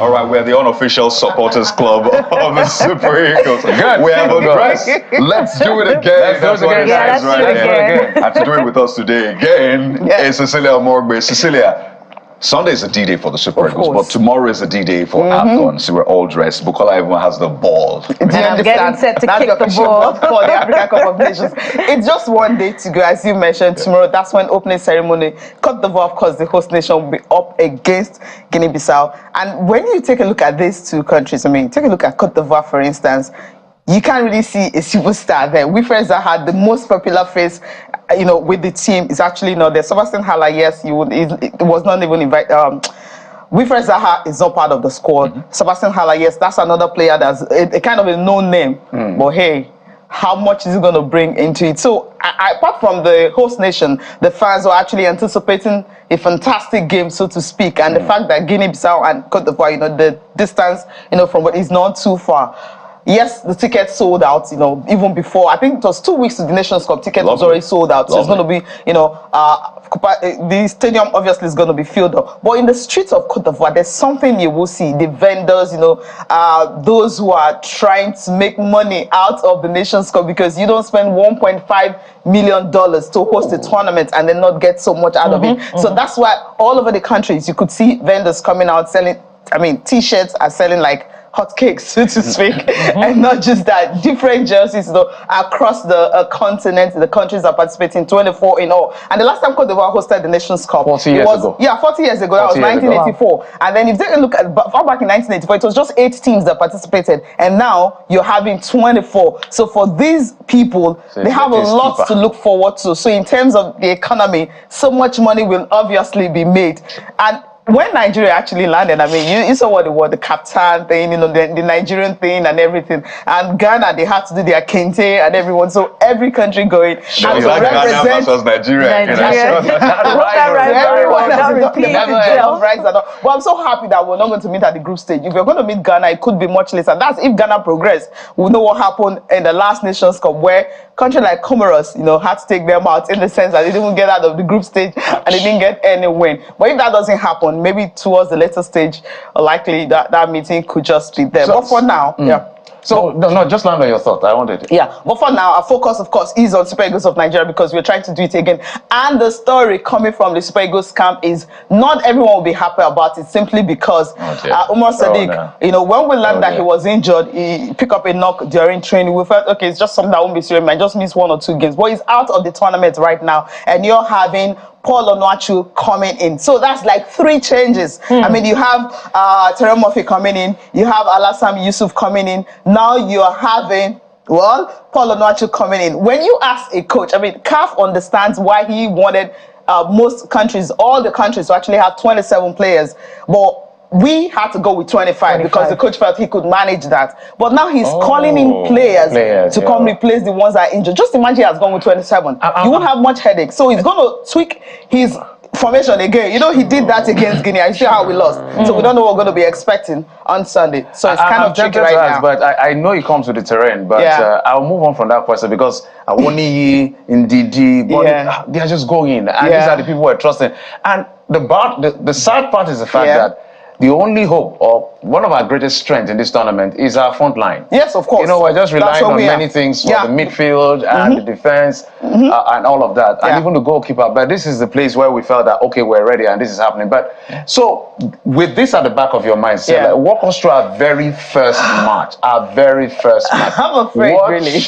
All right, we're the unofficial supporters club of the Super Eagles. Good. We have a dress. Let's do it again. That's what it Yeah, says let's do it again. And to do it with us today again is Cecilia Morgbe. Cecilia, Sunday is a D-Day for the Super Eagles, but tomorrow is a D-Day for AFCON. So we're all dressed. Bukola even has the ball. And I'm getting set to kick the ball for the African Cup of Nations. It's just one day to go, as you mentioned. Tomorrow, that's when opening ceremony. Côte d'Ivoire, of course, the host nation will be up against Guinea-Bissau. And when you take a look at these two countries, I mean, take a look at Côte d'Ivoire, for instance. You can't really see a superstar there. Wilfred Zaha, the most popular face, with the team, is actually not there. Sebastian Haller, yes, it was not even invited. Wilfred Zaha is not part of the squad. Sebastian Haller, yes, that's another player that's a kind of a known name. But hey, how much is he going to bring into it? So, apart from the host nation, the fans are actually anticipating a fantastic game, so to speak. And the fact that Guinea-Bissau and Côte d'Ivoire, the distance, from what is not too far. Yes, the tickets sold out, even before. I think it was 2 weeks to the Nations Cup. Tickets was already sold out. So it's going to be, the stadium obviously is going to be filled up. But in the streets of Côte d'Ivoire, there's something you will see. The vendors, those who are trying to make money out of the Nations Cup, because you don't spend $1.5 million to host a tournament and then not get so much out of it. So that's why all over the countries, you could see vendors coming out selling, T-shirts are selling like hotcakes, so to speak, and not just that, different jerseys across the continent. The countries are participating, 24 in all. And the last time Côte d'Ivoire hosted the Nations Cup, 40 years ago. Yeah, 40 years ago. That was 1984. And then if you take a look at far back in 1984, it was just 8 teams that participated, and now you're having 24. So for these people, they have a lot to look forward to. So in terms of the economy, so much money will obviously be made. And when Nigeria actually landed, you saw what the captain thing, the Nigerian thing and everything. And Ghana, they had to do their kente and everyone. So every country going. Sure, and like Ghana versus Nigeria. But I'm so happy that we're not going to meet at the group stage. If we're going to meet Ghana, it could be much later. That's if Ghana progress. We know what happened in the last Nations Cup, where country like Comoros, had to take them out in the sense that they didn't get out of the group stage and they didn't get any win. But if that doesn't happen, maybe towards the later stage, likely that meeting could just be there. But for now, So, no, just land on your thought. I wanted to. Yeah, but for now, our focus, of course, is on Super Eagles of Nigeria, because we're trying to do it again. And the story coming from the Super Eagles camp is not everyone will be happy about it, simply because Umar Sadiq, when we learned that he was injured, he picked up a knock during training. We felt, okay, it's just something that won't be serious, man, just miss 1 or 2 games. But he's out of the tournament right now, and you're having Paul Onuachu coming in. So that's like 3 changes. You have Terry Murphy coming in, you have Alassane Yusuf coming in, now you're having, Paul Onuachu coming in. When you ask a coach, CAF understands why he wanted most countries, all the countries, to actually have 27 players. But we had to go with 25 because the coach felt he could manage that. But now he's calling in players to come replace the ones that are injured. Just imagine he has gone with 27. You won't have much headache. So he's going to tweak his formation again. He did that against Guinea. You see how we lost. So we don't know what we're going to be expecting on Sunday. So it's kind of tricky right now. But I know he comes with the terrain. But I'll move on from that question, because Awoniyi, Ndidi, they are just going. And these are the people we're trusting. And the sad part is the fact that the only hope, or one of our greatest strengths in this tournament, is our front line. Yes, of course. We're just relying on many things for the midfield and the defense and all of that, and even the goalkeeper. But this is the place where we felt that, okay, we're ready and this is happening. But so with this at the back of your mind, walk us through our very first match. I'm afraid, really.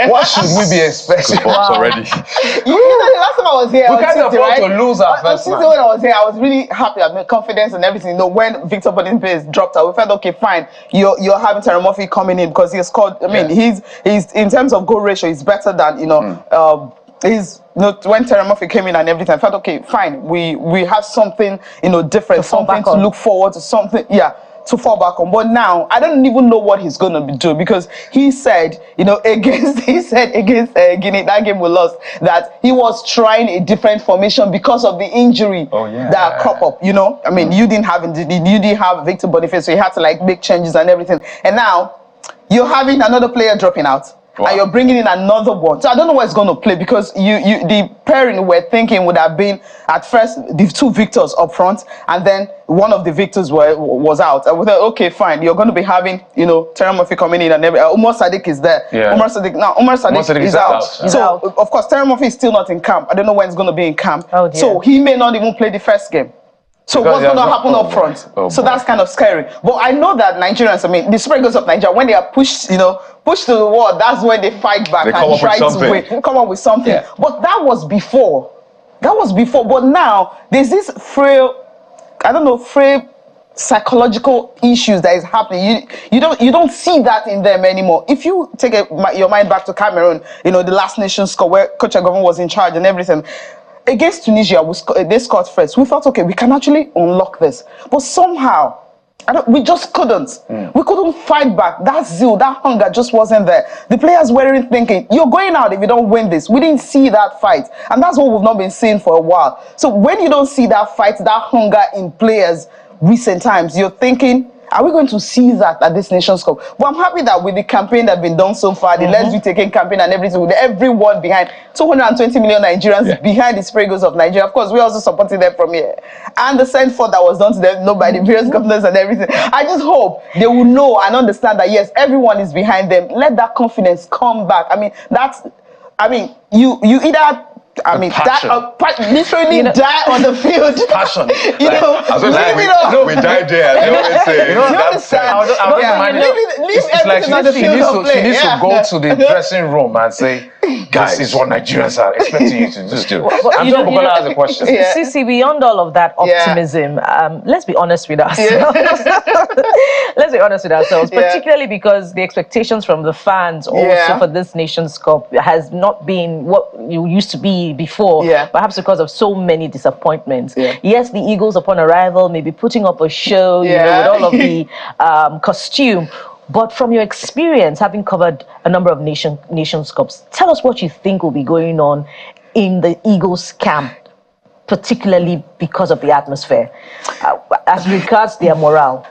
What should we be expecting? Already. The last time I was here, we can't afford to lose our first match. When I was here, I was really happy. I had confidence and everything. When Victor Boniface dropped out, we felt, okay, fine. You're having Terry Murphy coming in because he scored. He's in terms of goal ratio, he's better than when Terry Murphy came in and everything. I felt, okay, fine. We have something different, something to look forward to, something to fall back on. But now I don't even know what he's going to be doing, because he said, against Guinea, that game we lost, that he was trying a different formation because of the injury that crop up. You didn't have Victor Boniface, so you had to make changes and everything. And now you're having another player dropping out. and you're bringing in another one. So I don't know where it's going to play, because the pairing we're thinking would have been at first the two victors up front, and then one of the victors was out. And we thought, okay, fine, you're going to be having, Terry Murphy coming in, and Umar Sadiq is there. Yeah. Umar Sadiq is out. So of course Terry Murphy is still not in camp. I don't know when he's going to be in camp. Oh, dear. So he may not even play the first game. So Because what's going to happen up front? So that's kind of scary. But I know that Nigerians, the Super Eagles of Nigeria, when they are pushed to the wall, that's when they fight back and try to win, come up with something. Yeah. But that was before. But now there's this frail psychological issues that is happening. You don't see that in them anymore. If you take your mind back to Cameroon, the last Nations Cup where Coach Agovon was in charge and everything. Against Tunisia, they scored first. We thought, okay, we can actually unlock this. But somehow, we just couldn't. We couldn't fight back. That zeal, that hunger just wasn't there. The players weren't thinking, you're going out if you don't win this. We didn't see that fight. And that's what we've not been seeing for a while. So when you don't see that fight, that hunger in players recent times, you're thinking, are we going to see that at this Nations Cup? But I'm happy that with the campaign that's been done so far, the Let's Be Taken campaign and everything, with everyone behind, 220 million Nigerians behind the Super Eagles of Nigeria. Of course, we also supported them from here. And the send forth that was done to them, by the various governors and everything. I just hope they will know and understand that, yes, everyone is behind them. Let that confidence come back. You either... literally die on the field. Passion. We died there. It's like she needs to go to the dressing room and say, guys, this is what Nigerians are expecting you to do. I'm sure Bukola has a question. CC, beyond all of that optimism, let's be honest with ourselves. Let's be honest with ourselves, particularly because the expectations from the fans also for this Nations Cup has not been what you used to be before, perhaps because of so many disappointments. Yes, the Eagles upon arrival may be putting up a show, with all of the costume. But from your experience, having covered a number of Nations Cups, tell us what you think will be going on in the Eagles camp, particularly because of the atmosphere, as regards their morale.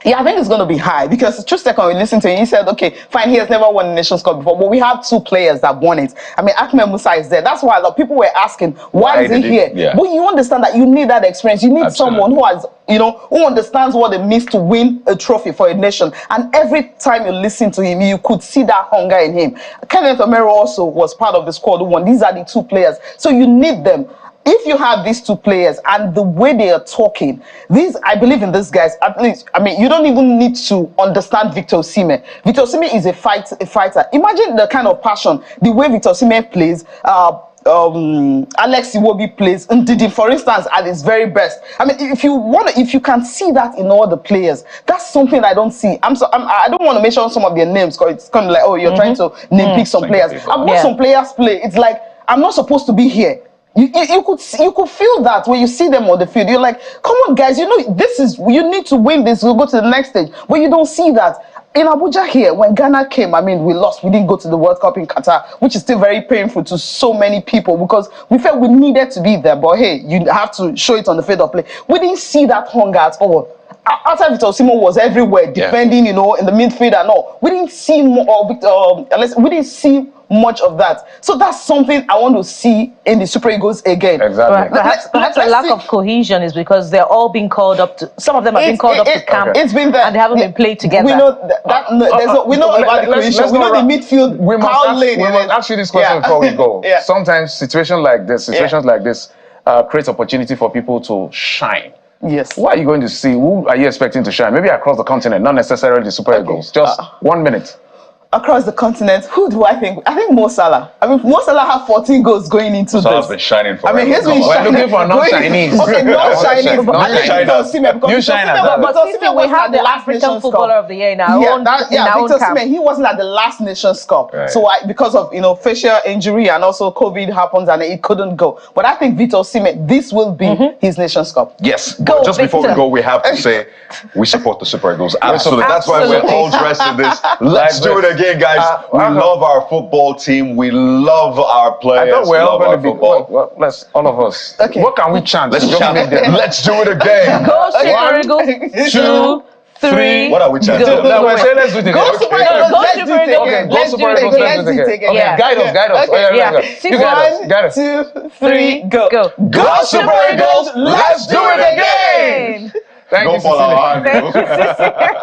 Yeah, I think it's going to be high, because Trustekon, we listened to him, he said, okay, fine, he has never won a Nations Cup before, but we have two players that won it. Ahmed Musa is there. That's why a lot of people were asking, why is he here? Yeah. But you understand that you need that experience. You need someone who has, who understands what it means to win a trophy for a nation. And every time you listen to him, you could see that hunger in him. Kenneth Omero also was part of the squad who won. These are the two players. So you need them. If you have these two players and the way they are talking, I believe in these guys, at least, you don't even need to understand Victor Osimhen. Victor Osimhen is a fighter. Imagine the kind of passion, the way Victor Osimhen plays, Alex Iwobi plays, Ndidi, for instance, at his very best. If you can see that in all the players, that's something I don't see. I don't want to mention some of their names, because it's kind of like, you're trying to pick some players. I've watched some players play. It's like, I'm not supposed to be here. You could feel that when you see them on the field. You're like, come on, guys, you need to win this. We'll go to the next stage. But you don't see that. In Abuja here, when Ghana came, we lost. We didn't go to the World Cup in Qatar, which is still very painful to so many people, because we felt we needed to be there. But hey, you have to show it on the field of play. We didn't see that hunger at all. After Victor Osimhen was everywhere, defending, in the midfield and all. We didn't see we didn't see much of that. So that's something I want to see in the Super Eagles again. Exactly. Perhaps a lack of cohesion is because they're all being called up to. Some of them have been called up to camp. It's been there, and they haven't been played together. We know we know about the cohesion. We know the midfield. We must ask you this question before we go. Sometimes situations like this create opportunity for people to shine. Yes. What are you going to see? Who are you expecting to shine? Maybe across the continent, not necessarily the Super Eagles. Just 1 minute. Across the continent, who do I think? I think Mo Salah. Mo Salah have 14 goals going into this. Salah's been shining for he's been shining. We're looking for non-Chinese. Okay, non-Chinese. New China. But we have the African Footballer of the Year in our own camp. He wasn't at the last Nations Cup. Right. So because of facial injury and also COVID happened and he couldn't go. But I think Victor Osimhen, this will be his Nations Cup. Yes. But just before we go, we have to say we support the Super Eagles. Absolutely. That's why we're all dressed in this. Let's do it again. Guys, we love our football team. We love our players. I thought we're all going to be football. Let's all of us. Okay. What can we chant? Let's chant. Let's do it again. Go Super Eagles. 2, 3. What are we chanting? Go. No, we're saying let's do it again. Go Super Eagles. Go Let's Super do it Eagles. again. Go Let's do Super it Eagles. again. Let's do it again. Okay, Yeah. guide us. Okay. Okay, Yeah. you guide us. 1, 2, 3, go. Go Super Eagles. Let's do it again. Thank Go you, for Cecilia. our hand. Thank you, Sissy.